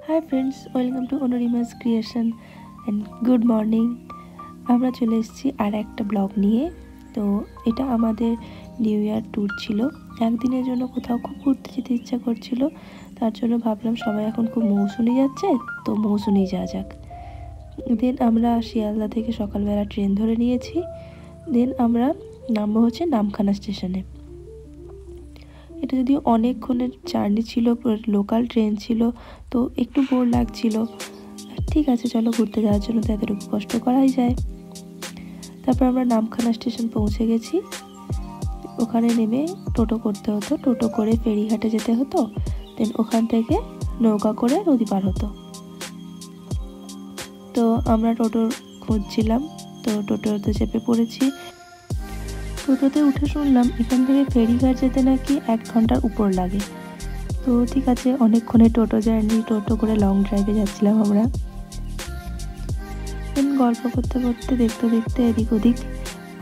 High friends welcome to Anurima's creation and good morning. আমরা চলে এসেছি আর একটা ব্লগ নিয়ে। তো এটা আমাদের নিউ ইয়ার ট্যুর ছিল। একদিনের জন্য কোথাও খুব ঘুরতে যেতে ইচ্ছা করছিল, তার জন্য ভাবলাম সবাই এখন খুব মৌসুনি যাচ্ছে, তো মৌসুনি যাওয়া যাক। দেন আমরা শিয়ালদা থেকে সকালবেলা ট্রেন ধরে নিয়েছি। দেন আমরা নামবো হচ্ছে নামখানা স্টেশনে। এটা যদিও অনেকক্ষণের জার্নি ছিল, লোকাল ট্রেন ছিল, তো একটু বোর লাগছিল। ঠিক আছে, চলো ঘুরতে যাওয়ার জন্য তো এতটুকু কষ্ট করাই যায়। তারপর আমরা নামখানা স্টেশন পৌঁছে গেছি। ওখানে নেমে টোটো করতে হতো, টোটো করে ফেরিঘাটে যেতে হতো। দেন ওখান থেকে নৌকা করে নদী পার হতো। তো আমরা টোটো খুঁজছিলাম, তো টোটোতে চেপে পড়েছি। টোটোতে উঠে শুনলাম এখান থেকে ফেরিঘাট যেতে নাকি 1 ঘন্টার উপর লাগে। তো ঠিক আছে, অনেকক্ষণে টোটো জার্নি, টোটো করে লং ড্রাইভে যাচ্ছিলাম আমরা। গল্প করতে করতে দেখতে দেখতে এদিক ওদিক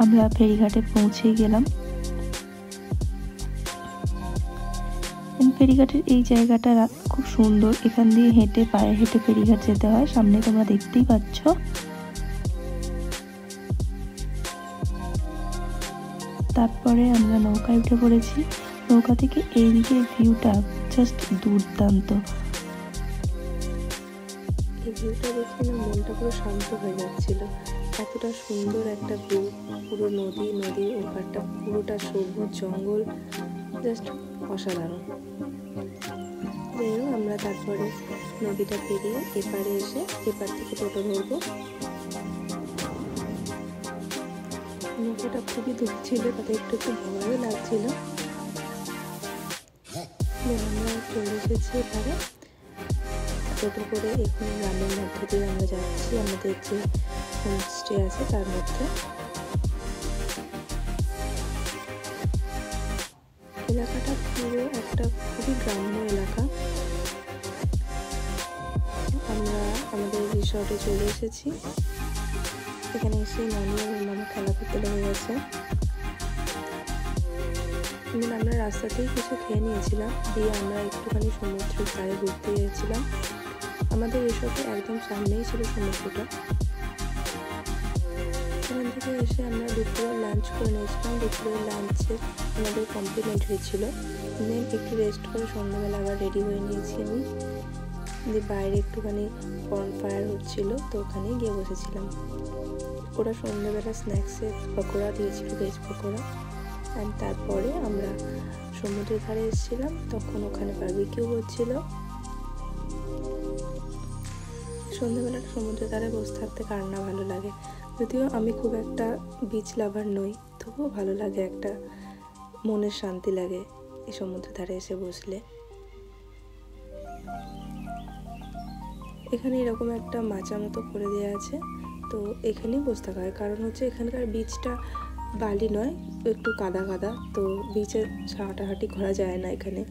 আমরা ফেরিঘাটে পৌঁছেই গেলাম। ফেরিঘাটের এই জায়গাটা খুব সুন্দর, এখান দিয়ে হেঁটে পায়ে হেঁটে ফেরিঘাট যেতে হয়, সামনে তোমরা দেখতেই পাচ্ছ। তারপরে আমরা নৌকায় উঠে পড়েছি। নৌকা থেকে এইদিকে ভিউটা জাস্ট দুর্দান্ত। এই ভিউটা দেখে না মনটা পুরো শান্ত হয়ে যাচ্ছিল। এতটা সুন্দর একটা ভিউ, পুরো নদীর ওপারটা পুরোটা সবুজ জঙ্গল, জাস্ট অসাধারণ। আমরা তারপরে নদীটা পেরিয়ে এপারে এসে এপার থেকে টোটো ধরবো। নৌকাটা খুবই দূর ছিল, তাতে একটু ভয়ও লাগছিল। আমরা চলে এসেছি এবারে টোটো করে। এখানে গ্রামের মধ্যে দিয়ে আমরা যাচ্ছি, আমাদের যে হোমস্টে আছে তার মধ্যে। এলাকাটা পুরো একটা খুবই গ্রাম্য এলাকা। আমরা আমাদের রিসর্টে চলে এসেছি। এখানে এসে নানি আর মামা খেলা করতে লেগে গেছে। আমরা রাস্তাতেই কিছু খেয়ে নিয়েছিলাম, দিয়ে আমরা একটুখানি সমুদ্রের ধারে ঘুরতে গিয়েছিলাম। আমাদের রিসর্টে একদম সামনেই ছিল সমুদ্রটা। এখান থেকে এসে আমরা দুপুরে লাঞ্চ করে নিয়েছিলাম। দুপুরের লাঞ্চে আমাদের কমপ্লিমেন্টারি ছিল। দেন একটু রেস্ট করে সন্ধ্যাবেলা আবার রেডি হয়ে নিয়েছি আমি। দিয়ে বাইরে একটুখানি বনফায়ার হচ্ছিল, তো ওখানে গিয়ে বসেছিলাম। ওরা সন্ধ্যাবেলা স্ন্যাক্সে পকোড়া দিয়েছিল, ভেজ পকোড়া। অ্যান্ড তারপরে আমরা সমুদ্রের ধারে এসেছিলাম, তখন ওখানে বারবিকিউ হচ্ছিল। সন্ধ্যাবেলাটা সমুদ্রের ধারে বসে থাকতে কার না ভালো লাগে। যদিও আমি খুব একটা বিচ লাভার নই, তবুও ভালো লাগে, একটা মনের শান্তি লাগে এই সমুদ্রের ধারে এসে বসলে। এখানে এরকম একটা মাচা মতো করে দেওয়া আছে, তো এখানেই বসে থাকা হয়। কারণ হচ্ছে এখানকার বিচটা বালি নয়, একটু কাদা কাদা, তো বিচে হাঁটাহাঁটি করা যায় না এখানে।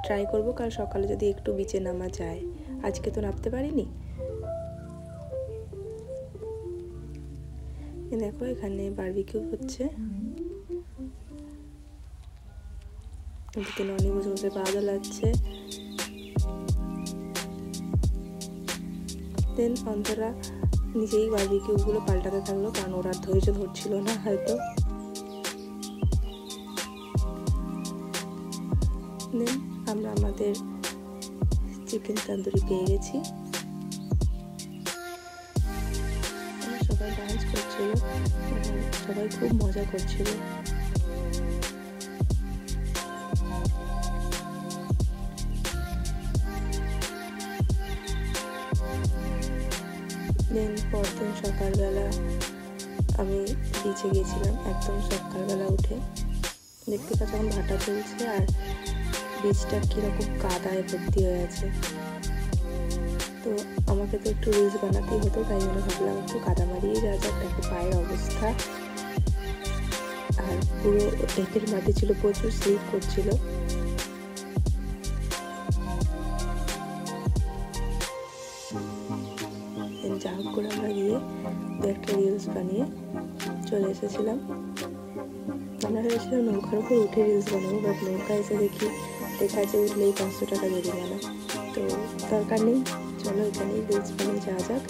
ট্রাই করবো কাল সকালে যদি একটু বিচে নামা যায়, আজকে তো নামতে পারিনি। দেখো এখানে বারবিকিউ হচ্ছে, এদিকে ননি বসে বসে পা দোলাচ্ছে। দেন অন্তরা নিজেই বারবিকিউগুলো পাল্টাতে থাকলো, কারণ ওরা ধৈর্য ধরছিল না হয়তো। দেন আমরা আমাদের চিকেন তন্দুরি পেয়ে গেছি। সবাই ডান্স করছিল, সবাই খুব মজা করছিল। দেন পরদিন সকালবেলা আমি বিচে গিয়েছিলাম, একদম সকালবেলা উঠে। দেখতে পাচ্ছি এখন ভাটা চলছে, আর বিচটা কীরকম কাদায় ভর্তি হয়ে আছে। তো আমাকে তো একটু রিলস বানাতেই হতো, তাই জন্য ভাবলাম একটু কাদা মারিয়ে যাওয়া যাক। দেখো পায়ের অবস্থা, আর পুরো এঁটেল মাটি ছিল, প্রচুর স্লিপ করছিল। যা হোক করে আমরা গিয়ে একটা রিলস বানিয়ে চলে এসেছিলাম। আমরা ভেবেছিলাম নৌকার উপর উঠে রিলস বানাবো, বাট নৌকা এসে দেখি লেখা আছে উঠলেই 500 টাকা জরিমানা। তো দরকার নেই, চলো এখানেই রিলস বানিয়ে যাওয়া যাক।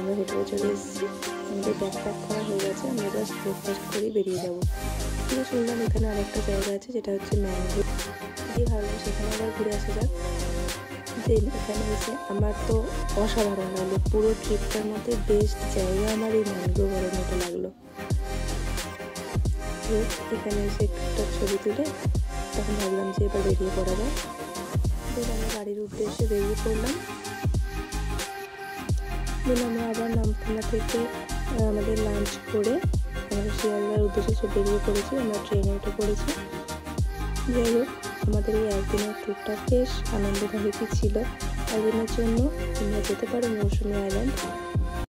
আমরা হোটেলে চলে এসেছি, আমাদের ব্যাগ প্যাক করা হয়ে গেছে, আমরা জাস্ট ব্রেকফাস্ট করেই বেরিয়ে যাবো। কিন্তু শুনলাম এখানে আরেকটা জায়গা আছে যেটা হচ্ছে ম্যাঙ্গো, দিয়ে ভাবলাম সেখানে আবার ঘুরে আসা যাক। দেন এখানে এসে আমার তো অসাধারণ লাগলো, পুরো ট্রিপটার মধ্যে বেস্ট জায়গা আমার এই ম্যাঙ্গো গার্ডেনটা লাগলো। এখানে এসে একটা ছবি তুলে তখন ভাবলাম যে এবার বেরিয়ে পড়া যায়। দেন আমরা গাড়ির উদ্দেশ্যে বেরিয়ে পড়লাম। দেন আমরা আবার নামখানা থেকে আমাদের লাঞ্চ করে আমাদের শিয়ালদার উদ্দেশ্যে বেরিয়ে পড়েছি, আমরা ট্রেনে উঠে পড়েছি। যাই হোক, আমাদের এই একদিনের ট্যুরটা বেশ আনন্দদায়কই ছিল। একদিনের জন্য তোমরা যেতে পারো মৌসুমী আইল্যান্ড।